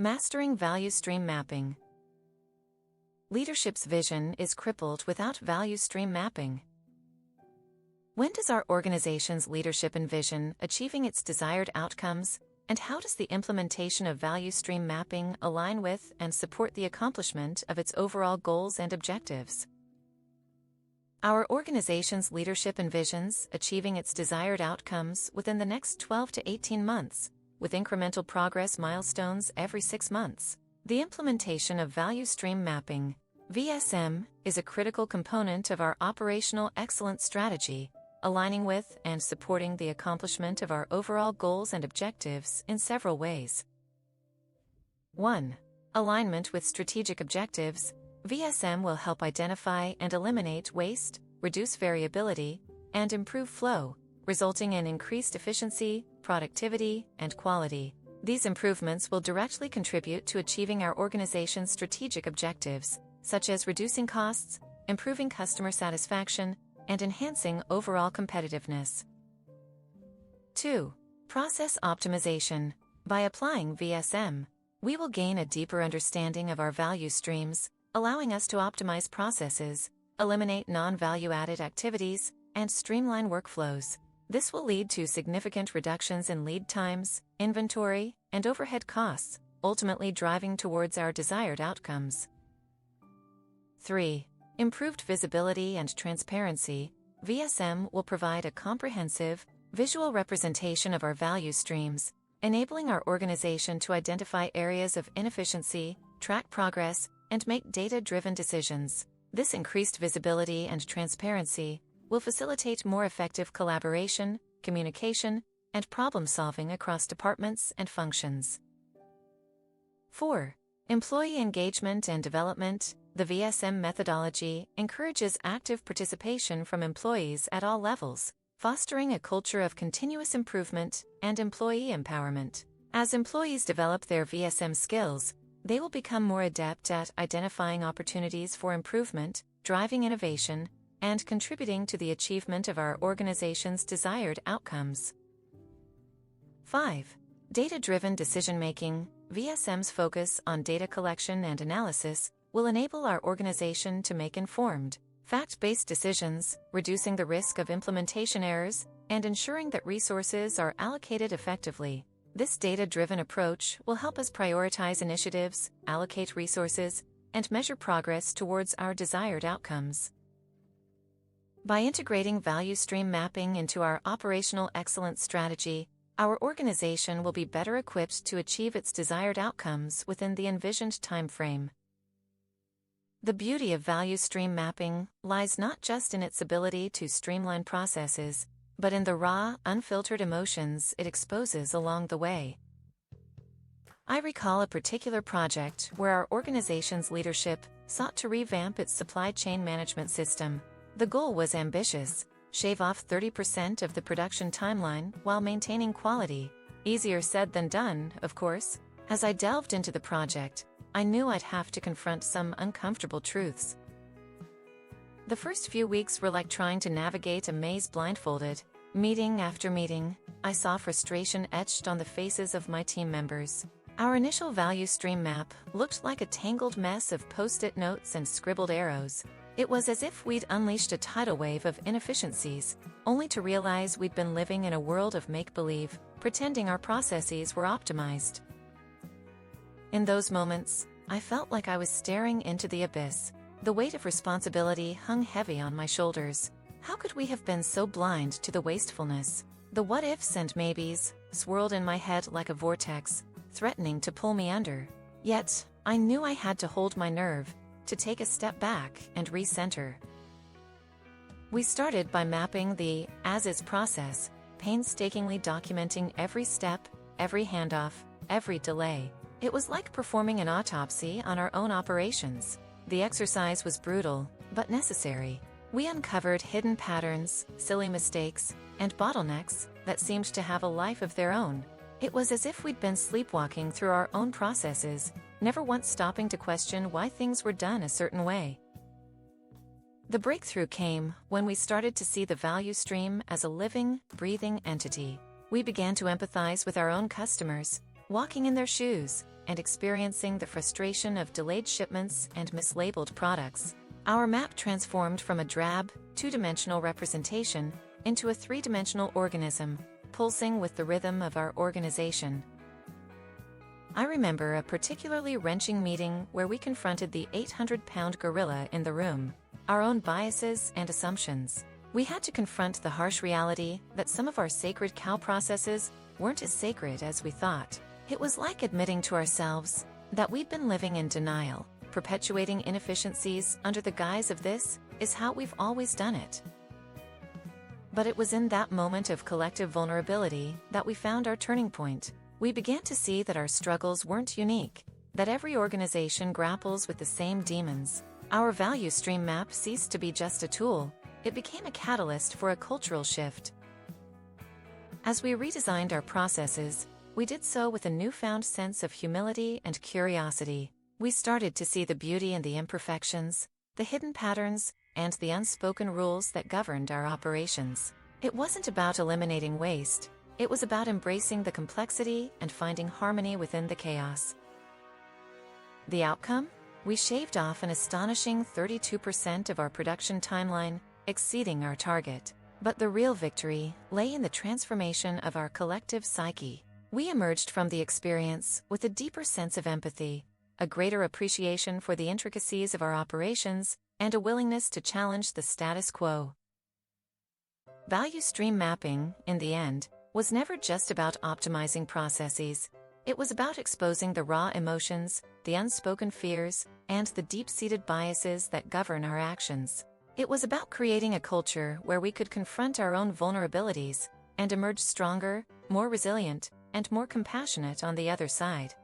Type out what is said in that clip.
Mastering value stream mapping. Leadership's vision is crippled without value stream mapping. When does our organization's leadership envision achieving its desired outcomes, and how does the implementation of value stream mapping align with and support the accomplishment of its overall goals and objectives? Our organization's leadership envisions achieving its desired outcomes within the next 12 to 18 months, with incremental progress milestones every 6 months. The implementation of value stream mapping, VSM, is a critical component of our operational excellence strategy, aligning with and supporting the accomplishment of our overall goals and objectives in several ways. 1. Alignment with strategic objectives. VSM will help identify and eliminate waste, reduce variability, and improve flow, resulting in increased efficiency, productivity, and quality. These improvements will directly contribute to achieving our organization's strategic objectives, such as reducing costs, improving customer satisfaction, and enhancing overall competitiveness. 2. Process optimization. By applying VSM, we will gain a deeper understanding of our value streams, allowing us to optimize processes, eliminate non-value-added activities, and streamline workflows. This will lead to significant reductions in lead times, inventory, and overhead costs, ultimately driving towards our desired outcomes. 3. Improved visibility and transparency. VSM will provide a comprehensive, visual representation of our value streams, enabling our organization to identify areas of inefficiency, track progress, and make data-driven decisions. This increased visibility and transparency will facilitate more effective collaboration, communication, and problem-solving across departments and functions. 4. Employee engagement and development. The VSM methodology encourages active participation from employees at all levels, fostering a culture of continuous improvement and employee empowerment. As employees develop their VSM skills, they will become more adept at identifying opportunities for improvement, driving innovation, and contributing to the achievement of our organization's desired outcomes. 5. Data-driven decision-making. VSM's focus on data collection and analysis will enable our organization to make informed, fact-based decisions, reducing the risk of implementation errors, and ensuring that resources are allocated effectively. This data-driven approach will help us prioritize initiatives, allocate resources, and measure progress towards our desired outcomes. By integrating value stream mapping into our operational excellence strategy, our organization will be better equipped to achieve its desired outcomes within the envisioned timeframe. The beauty of value stream mapping lies not just in its ability to streamline processes, but in the raw, unfiltered emotions it exposes along the way. I recall a particular project where our organization's leadership sought to revamp its supply chain management system. The goal was ambitious: shave off 30% of the production timeline while maintaining quality. Easier said than done, of course. As I delved into the project, I knew I'd have to confront some uncomfortable truths. The first few weeks were like trying to navigate a maze blindfolded. Meeting after meeting, I saw frustration etched on the faces of my team members. Our initial value stream map looked like a tangled mess of post-it notes and scribbled arrows. It was as if we'd unleashed a tidal wave of inefficiencies, only to realize we'd been living in a world of make-believe, pretending our processes were optimized. In those moments, I felt like I was staring into the abyss. The weight of responsibility hung heavy on my shoulders. How could we have been so blind to the wastefulness? The what-ifs and maybes swirled in my head like a vortex, threatening to pull me under. Yet, I knew I had to hold my nerve, to take a step back and recenter. We started by mapping the as-is process, painstakingly documenting every step, every handoff, every delay. It was like performing an autopsy on our own operations. The exercise was brutal, but necessary. We uncovered hidden patterns, silly mistakes, and bottlenecks that seemed to have a life of their own. It was as if we'd been sleepwalking through our own processes, never once stopping to question why things were done a certain way. The breakthrough came when we started to see the value stream as a living, breathing entity. We began to empathize with our own customers, walking in their shoes, and experiencing the frustration of delayed shipments and mislabeled products. Our map transformed from a drab, two-dimensional representation into a three-dimensional organism, pulsing with the rhythm of our organization. I remember a particularly wrenching meeting where we confronted the 800-pound gorilla in the room, our own biases and assumptions. We had to confront the harsh reality that some of our sacred cow processes weren't as sacred as we thought. It was like admitting to ourselves that we'd been living in denial, perpetuating inefficiencies under the guise of "this is how we've always done it." But it was in that moment of collective vulnerability that we found our turning point. We began to see that our struggles weren't unique, that every organization grapples with the same demons. Our value stream map ceased to be just a tool. It became a catalyst for a cultural shift. As we redesigned our processes, we did so with a newfound sense of humility and curiosity. We started to see the beauty in the imperfections, the hidden patterns, and the unspoken rules that governed our operations. It wasn't about eliminating waste. It was about embracing the complexity and finding harmony within the chaos. The outcome? We shaved off an astonishing 32% of our production timeline, exceeding our target. But the real victory lay in the transformation of our collective psyche. We emerged from the experience with a deeper sense of empathy, a greater appreciation for the intricacies of our operations, and a willingness to challenge the status quo. Value stream mapping, in the end, was never just about optimizing processes. It was about exposing the raw emotions, the unspoken fears, and the deep-seated biases that govern our actions. It was about creating a culture where we could confront our own vulnerabilities and emerge stronger, more resilient, and more compassionate on the other side.